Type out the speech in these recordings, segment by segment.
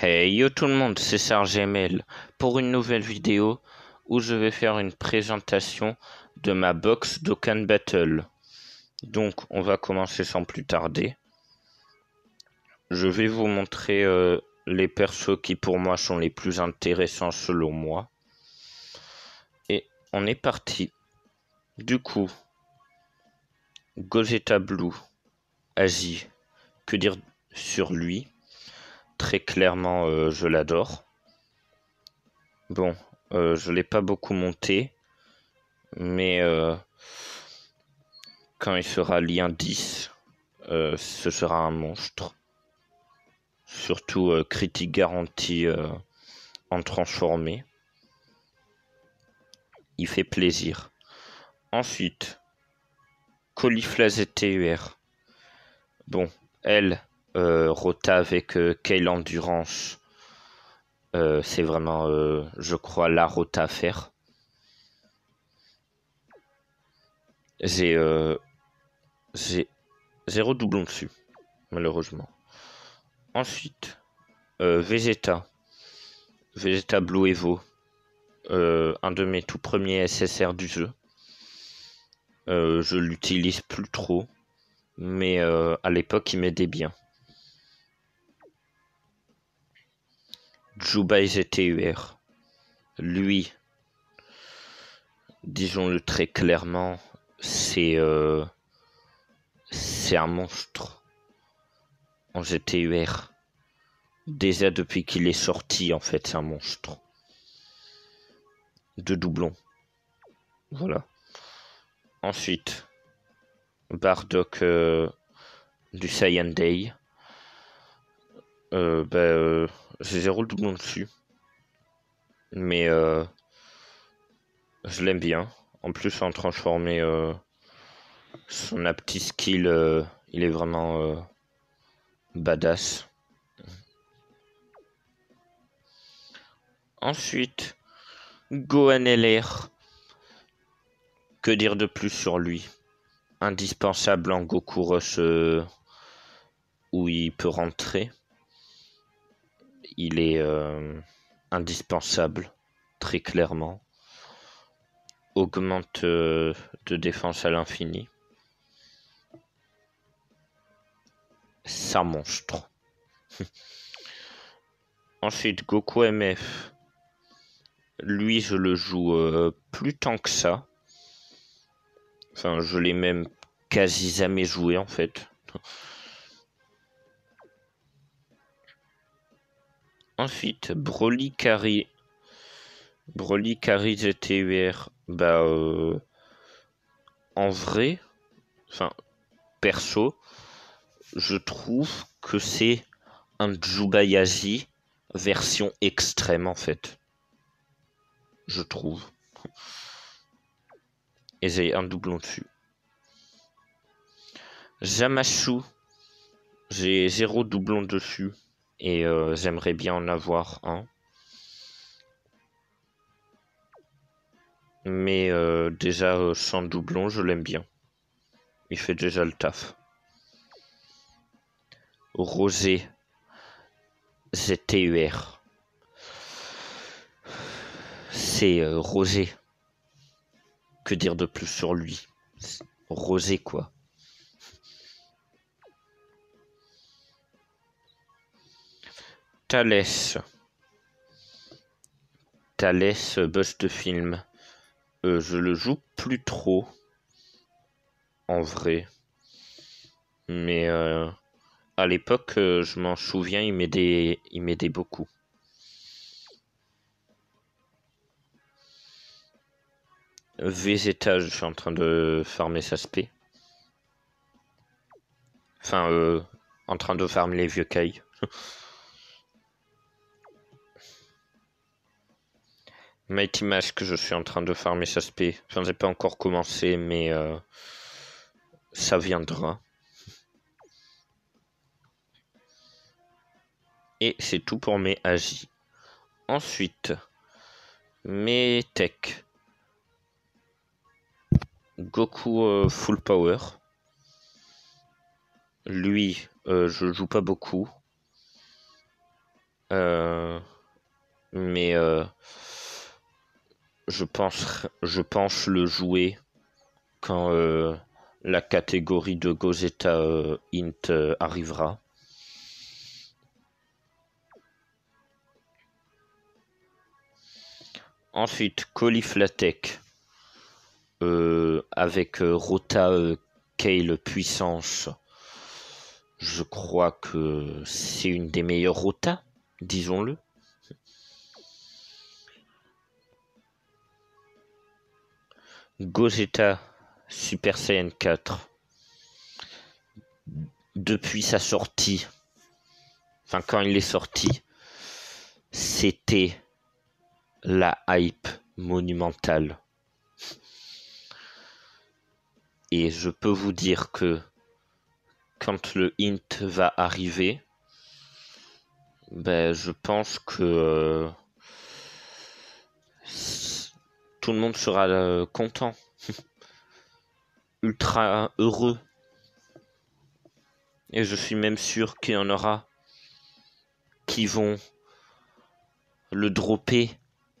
Hey yo tout le monde, c'est SergeML pour une nouvelle vidéo où je vais faire une présentation de ma box Dokkan Battle. Donc on va commencer sans plus tarder. Je vais vous montrer les persos qui pour moi sont les plus intéressants selon moi. Et on est parti. Du coup, Gogeta Blue, Agi, que dire sur lui? Très clairement, je l'adore. Bon, je l'ai pas beaucoup monté, mais quand il sera lien 10, ce sera un monstre. Surtout critique garantie en transformé. Il fait plaisir. Ensuite, Caulifla ZTUR. Bon, elle, Rota avec Kale Endurance. C'est vraiment, je crois, la Rota à faire. J'ai 0 doublon dessus, malheureusement. Ensuite, Vegeta. Vegeta Blue Evo. Un de mes tout premiers SSR du jeu. Je l'utilise plus trop, mais à l'époque il m'aidait bien. Jubai ZTUR. Lui, disons-le très clairement, c'est un monstre en ZTUR. Déjà depuis qu'il est sorti, en fait, c'est un monstre. De doublons. Voilà. Ensuite, Bardock du Saiyan Day. J'ai 0 doublon dessus. Mais je l'aime bien. En plus, en transformé, son petit skill, il est vraiment badass. Ensuite, Gohan LR. Que dire de plus sur lui? Indispensable en Goku Rush où il peut rentrer. Il est indispensable, très clairement. Augmente de défense à l'infini. C'est un monstre. Ensuite, Goku MF. Lui, je le joue plus tant que ça. Enfin, je l'ai même quasi jamais joué, en fait. Ensuite, Broly Kari. Broly Kari ZTUR. En vrai, enfin, perso, je trouve que c'est un Jubayashi version extrême, en fait. Je trouve. Et j'ai un doublon dessus. Zamashu, j'ai 0 doublon dessus. Et j'aimerais bien en avoir un. Mais déjà sans doublon, je l'aime bien. Il fait déjà le taf. Rosé ZTUR. C'est Rosé. Que dire de plus sur lui? Rosé quoi. Thalès. Thalès, buzz de film. Je le joue plus trop. En vrai. Mais à l'époque, je m'en souviens, il m'aidait beaucoup. Vegeta, je suis en train de farmer sa spé. Enfin, en train de farmer les vieux Kai. Mighty Mask, je suis en train de farmer sa spé. Enfin, j'ai pas encore commencé, mais ça viendra. Et c'est tout pour mes Agi. Ensuite, mes Tech. Goku Full Power. Lui, je joue pas beaucoup. Mais je pense le jouer quand la catégorie de Gogeta Int arrivera. Ensuite, Cauliflatek avec Rota Kale puissance. Je crois que c'est une des meilleures Rota, disons-le. Gogeta Super Saiyan 4. Depuis sa sortie, enfin quand il est sorti, c'était la hype monumentale. Et je peux vous dire que quand le Int va arriver, ben, je pense que tout le monde sera content, ultra heureux. Et je suis même sûr qu'il y en aura qui vont le dropper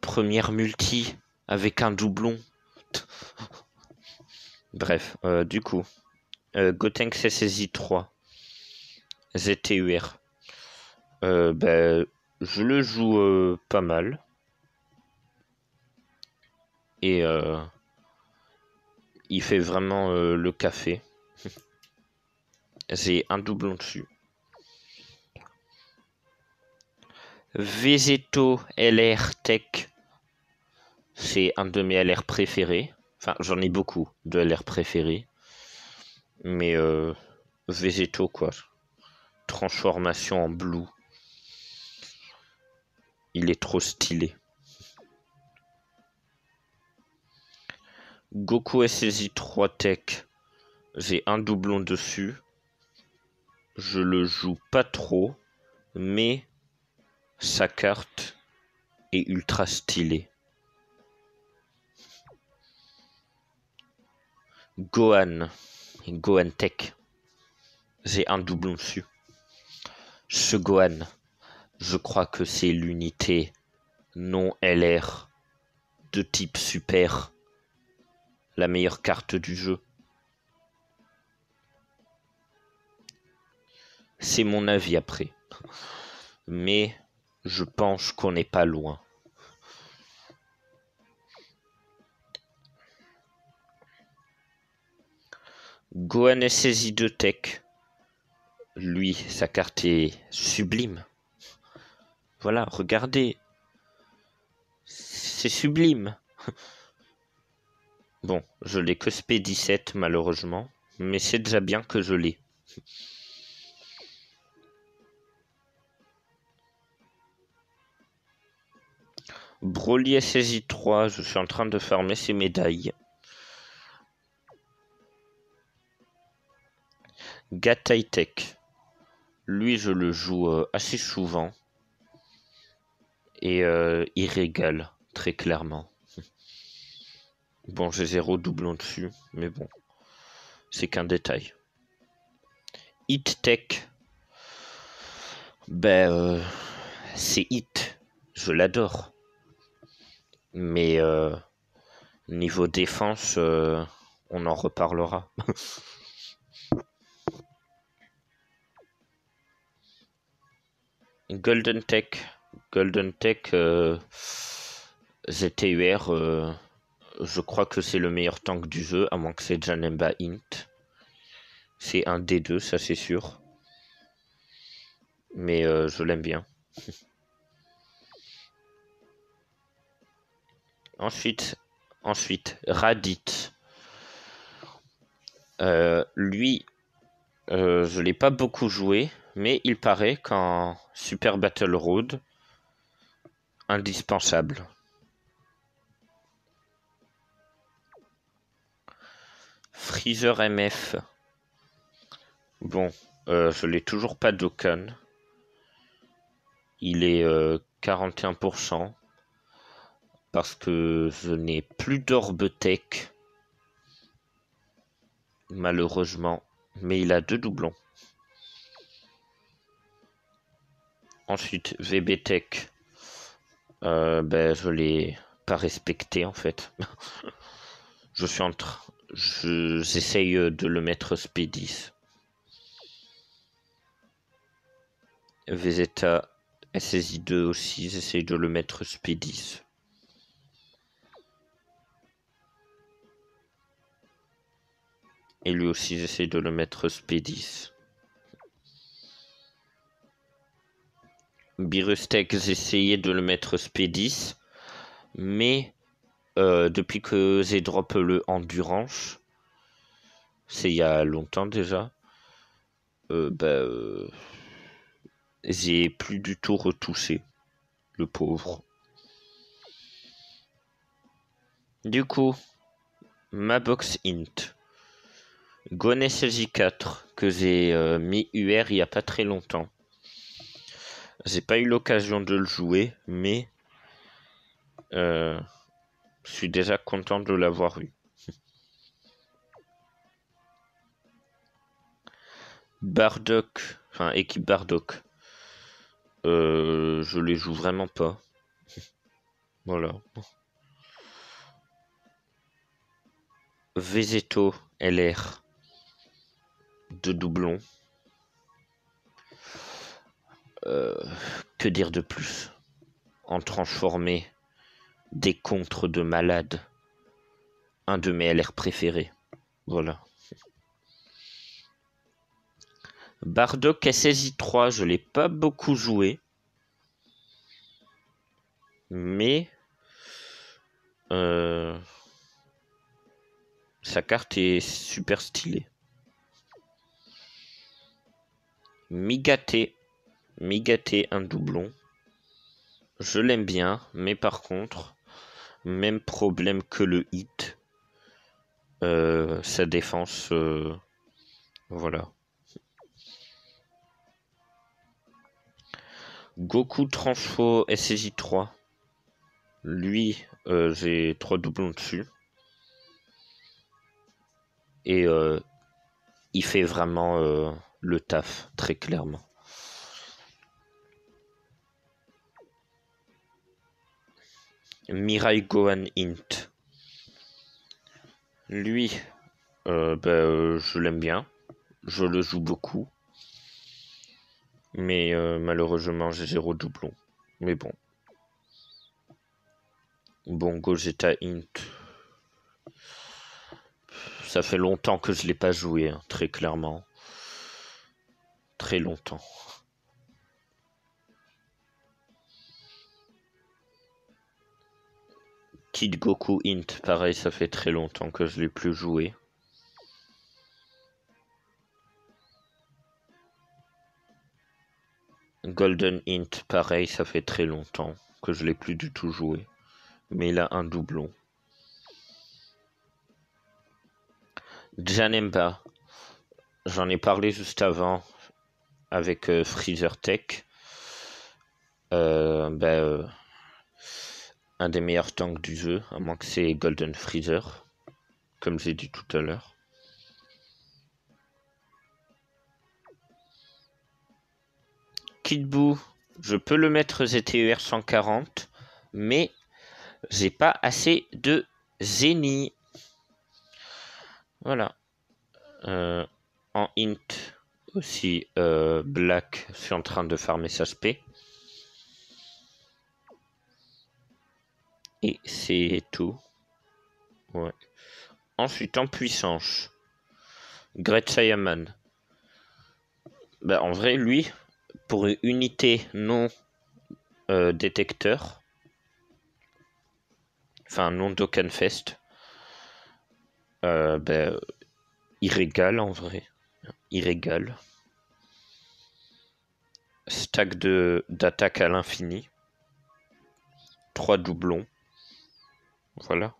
première multi avec un doublon. Bref, du coup, Gotenks SSI 3, ZTUR. Ben, je le joue pas mal. Et il fait vraiment le café. J'ai un doublon dessus. Vegeto LR Tech. C'est un de mes LR préférés. Enfin, j'en ai beaucoup de LR préférés. Mais Vegeto, quoi. Transformation en blue. Il est trop stylé. Goku SSI 3 Tech. J'ai un doublon dessus. Je le joue pas trop. Mais sa carte est ultra stylée. Gohan Tech. J'ai un doublon dessus. Ce Gohan, je crois que c'est l'unité non LR de type super. La meilleure carte du jeu. C'est mon avis après. Mais je pense qu'on n'est pas loin. Gohan SSI 2 Tech. Lui, sa carte est sublime. Voilà, regardez. C'est sublime. Bon, je l'ai que SP17 malheureusement. Mais c'est déjà bien que je l'ai. Broly SSI 3, je suis en train de farmer ses médailles. Gatai Tech. Lui, je le joue assez souvent. Et il régale, très clairement. Bon, j'ai 0 doublon dessus, mais bon. C'est qu'un détail. Hit Tech. Ben, c'est Hit. Je l'adore. Mais niveau défense, on en reparlera. Golden Tech. ZTUR, je crois que c'est le meilleur tank du jeu, à moins que c'est Janemba Int. C'est un D2, ça c'est sûr. Mais je l'aime bien. Ensuite, Raditz. Lui, je l'ai pas beaucoup joué, mais il paraît qu'en Super Battle Road, indispensable. Freezer MF. Bon, je l'ai toujours pas d'Okan. Il est 41%. Parce que je n'ai plus d'orbe tech. Malheureusement. Mais il a 2 doublons. Ensuite, VB Tech. Je l'ai pas respecté en fait. J'essaye de le mettre SP10. Vegeta SSI2 aussi, j'essaye de le mettre SP10. Et lui aussi, j'essaye de le mettre SP10. Birustek, j'essayais de le mettre SP10. Mais depuis que j'ai drop le Endurance, c'est il y a longtemps déjà, j'ai plus du tout retouché, le pauvre. Du coup, ma box int, Gon SLJ4, que j'ai mis UR il y a pas très longtemps. J'ai pas eu l'occasion de le jouer, mais je suis déjà content de l'avoir eu. Bardock, enfin équipe Bardock, je les joue vraiment pas. Voilà. Vegeto LR, 2 doublons. Que dire de plus? En transformé, des contres de malade. Un de mes LR préférés. Voilà. Bardock SSI3, je l'ai pas beaucoup joué. Mais sa carte est super stylée. Migaté, un doublon. Je l'aime bien, mais par contre, même problème que le hit. Sa défense, voilà. Goku Transfo SSJ3. Lui, j'ai 3 doublons dessus. Et il fait vraiment le taf, très clairement. Mirai Gohan Int. Lui, je l'aime bien. Je le joue beaucoup. Mais malheureusement, j'ai 0 doublon. Mais bon. Bon, Gogeta Int. Ça fait longtemps que je l'ai pas joué, hein, très clairement. Très longtemps. Kid Goku Int, pareil, ça fait très longtemps que je l'ai plus joué. Golden Int, pareil, ça fait très longtemps que je l'ai plus du tout joué. Mais il a un doublon. Janemba, j'en ai parlé juste avant avec Freezer Tech. Un des meilleurs tanks du jeu, à moins que c'est Golden Freezer, comme j'ai dit tout à l'heure. Kid Buu, je peux le mettre ZTER 140, mais j'ai pas assez de génie. Voilà. En int aussi, Black, je suis en train de farmer sa spé. Et c'est tout. Ouais. Ensuite, en puissance, Great Saiyaman. En vrai, lui, pour une unité non détecteur, enfin non Dokkanfest, il régale en vrai. Il régale. Stack d'attaque à l'infini. 3 doublons. Voilà.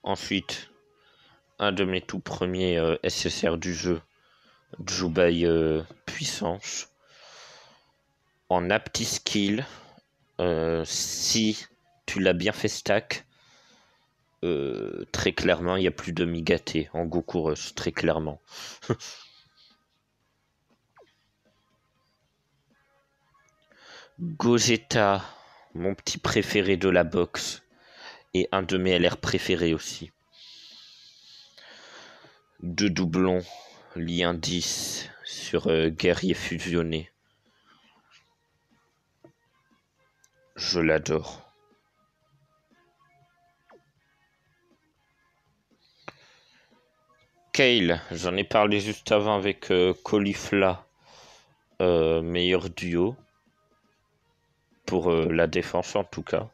Ensuite, un de mes tout premiers SSR du jeu, Jubai puissance. En apti skill, si tu l'as bien fait stack, très clairement, il n'y a plus de Migaté en Goku Rush, très clairement. Gogeta, mon petit préféré de la boxe. Et un de mes LR préférés aussi. Deux doublons, lien 10 sur Guerrier Fusionné. Je l'adore. Kale, j'en ai parlé juste avant avec Caulifla, meilleur duo. Pour la défense en tout cas.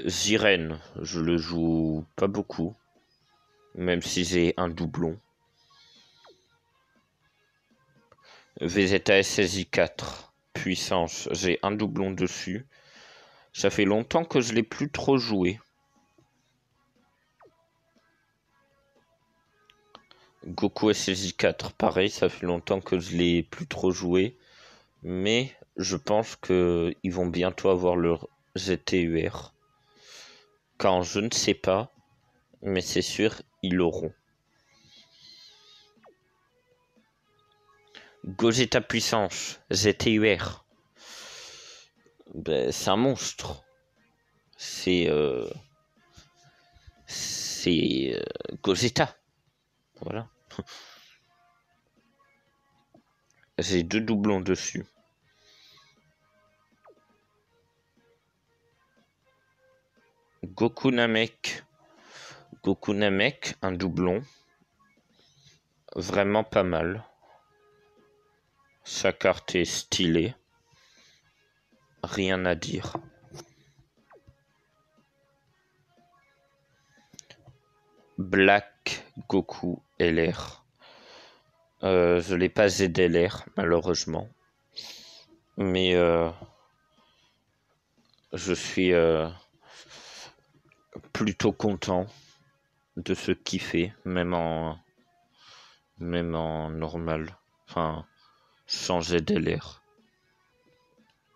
Ziren, je le joue pas beaucoup, même si j'ai un doublon. Vegeta SSI4, puissance, j'ai un doublon dessus. Ça fait longtemps que je l'ai plus trop joué. Goku SSI4, pareil, ça fait longtemps que je l'ai plus trop joué. Mais je pense qu'ils vont bientôt avoir leur ZTUR. Quand je ne sais pas, mais c'est sûr, ils l'auront. Gogeta puissance, ZTUR. Ben, c'est un monstre. C'est Gogeta. Voilà. J'ai deux doublons dessus. Goku Namek. Goku Namek, un doublon. Vraiment pas mal. Sa carte est stylée. Rien à dire. Black Goku LR. Je l'ai pas ZLR, malheureusement. Mais je suis plutôt content de ce qu'il fait, même en normal. Enfin, sans ZLR.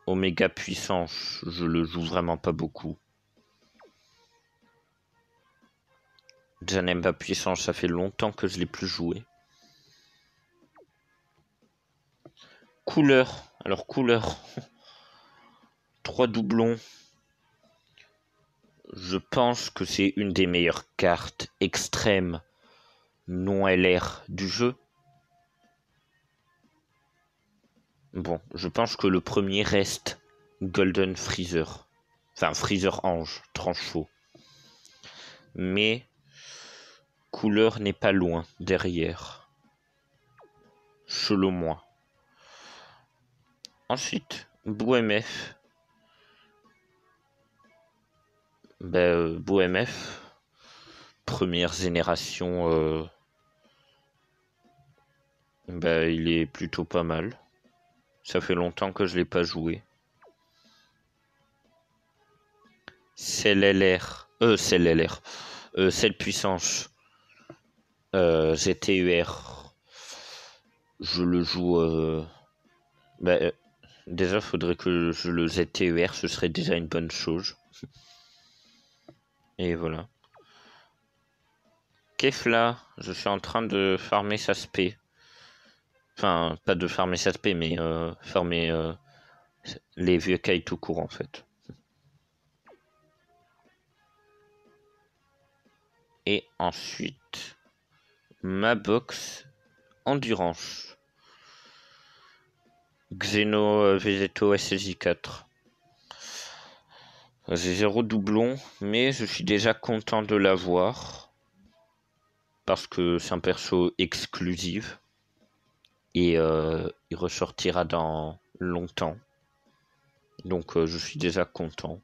Oméga puissance, je le joue vraiment pas beaucoup. Janemba puissance, ça fait longtemps que je l'ai plus joué. Couleur, alors couleur. 3 doublons. Je pense que c'est une des meilleures cartes extrêmes non LR du jeu. Bon, je pense que le premier reste Golden Freezer. Enfin, Freezer Ange, tranche faux. Mais couleur n'est pas loin derrière. Selon moi. Ensuite, BouMF. BouMF, première génération, il est plutôt pas mal. Ça fait longtemps que je l'ai pas joué. C'est l'LR. Celle puissance. ZTUR. Je le joue. Déjà, faudrait que je le ZTUR, ce serait déjà une bonne chose. Et voilà. Kefla, je suis en train de farmer sa spé. Enfin, pas de farmer sa spé, mais farmer les vieux Kai tout court en fait. Et ensuite, ma box endurance. Xeno Vegeto SSJ4. J'ai 0 doublon, mais je suis déjà content de l'avoir. Parce que c'est un perso exclusif. Et il ressortira dans longtemps. Donc je suis déjà content.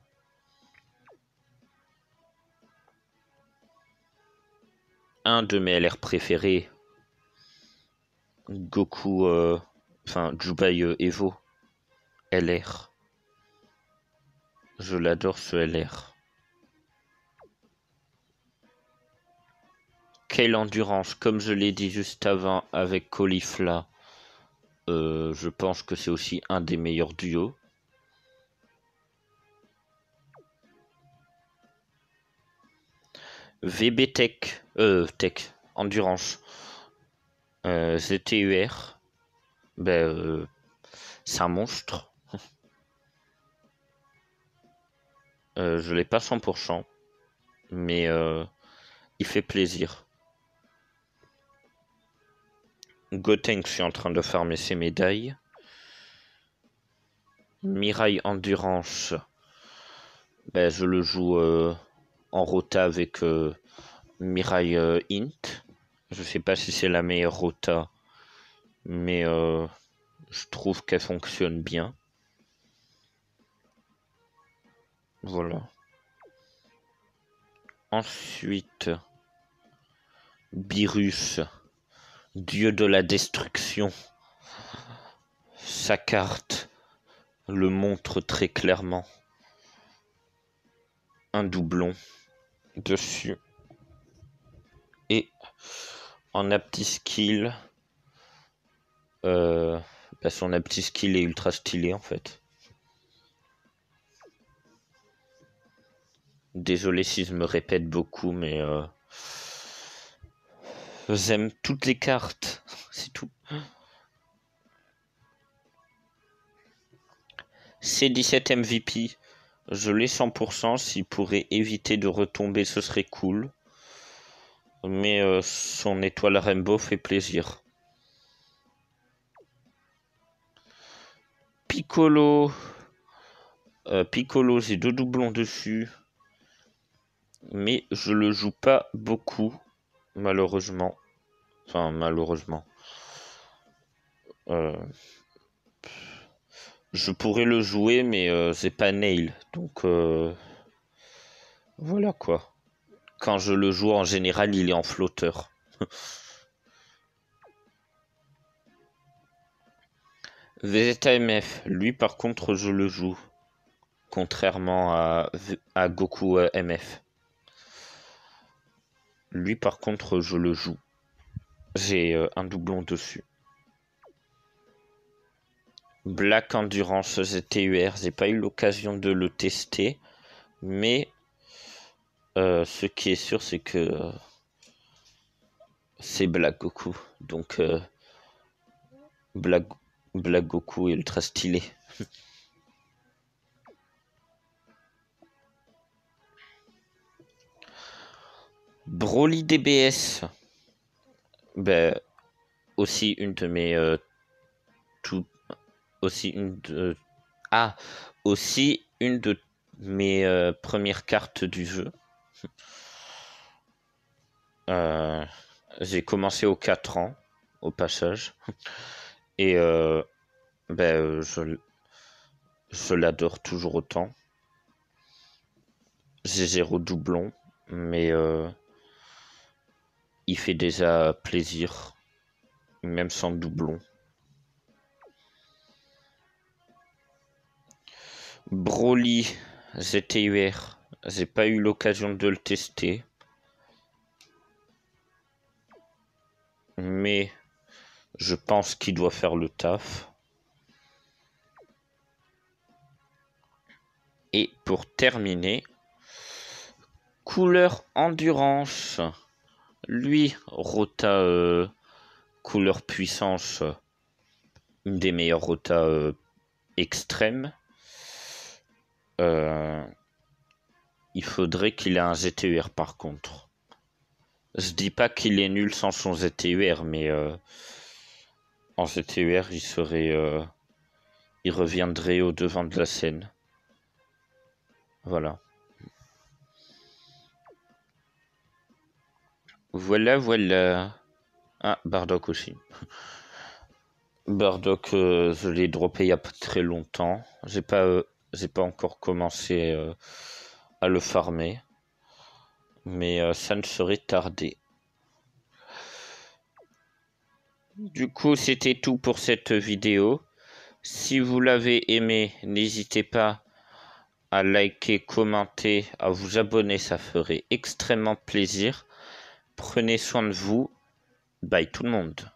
Un de mes LR préférés, Goku, Jubai Evo, LR. Je l'adore ce LR. Quelle endurance, comme je l'ai dit juste avant avec Caulifla, je pense que c'est aussi un des meilleurs duos. VB Tech, Endurance, ZTUR, c'est un monstre. Je l'ai pas 100%, mais il fait plaisir. Gotenks, je suis en train de farmer ses médailles. Mirai Endurance, je le joue en rota avec Mirai Int. Je sais pas si c'est la meilleure rota, mais je trouve qu'elle fonctionne bien. Voilà. Ensuite, Beerus, dieu de la destruction. Sa carte le montre très clairement. Un doublon dessus. Et en apti skill, son apti skill est ultra stylé en fait. Désolé si je me répète beaucoup, mais j'aime toutes les cartes, c'est tout. C17 MVP, je l'ai 100%, s'il pourrait éviter de retomber, ce serait cool. Mais son étoile Rainbow fait plaisir. Piccolo, j'ai 2 doublons dessus. Mais je le joue pas beaucoup, malheureusement. Enfin, malheureusement. Je pourrais le jouer, mais c'est pas nail. Donc, voilà quoi. Quand je le joue, en général, il est en flotteur. Vegeta MF, lui par contre, je le joue. Contrairement à Goku MF. Lui par contre, je le joue. J'ai un doublon dessus. Black Endurance ZTUR, j'ai pas eu l'occasion de le tester, mais ce qui est sûr, c'est que c'est Black Goku. Donc Black Goku est ultra stylé. Broly DBS, aussi une de mes aussi une de mes premières cartes du jeu. J'ai commencé aux 4 ans au passage et je l'adore toujours autant. J'ai 0 doublon, mais il fait déjà plaisir, même sans doublon. Broly ZTUR, j'ai pas eu l'occasion de le tester, mais je pense qu'il doit faire le taf. Et pour terminer, couleur endurance. Lui, rota couleur puissance, une des meilleures rotas extrêmes. Il faudrait qu'il ait un ZTUR par contre. Je dis pas qu'il est nul sans son ZTUR, mais en ZTUR, il reviendrait au devant de la scène. Voilà. Voilà. Ah, Bardock aussi. Bardock, je l'ai droppé il y a pas très longtemps. J'ai pas encore commencé à le farmer. Mais ça ne saurait tarder. Du coup, c'était tout pour cette vidéo. Si vous l'avez aimé, n'hésitez pas à liker, commenter, à vous abonner, ça ferait extrêmement plaisir. Prenez soin de vous. Bye tout le monde.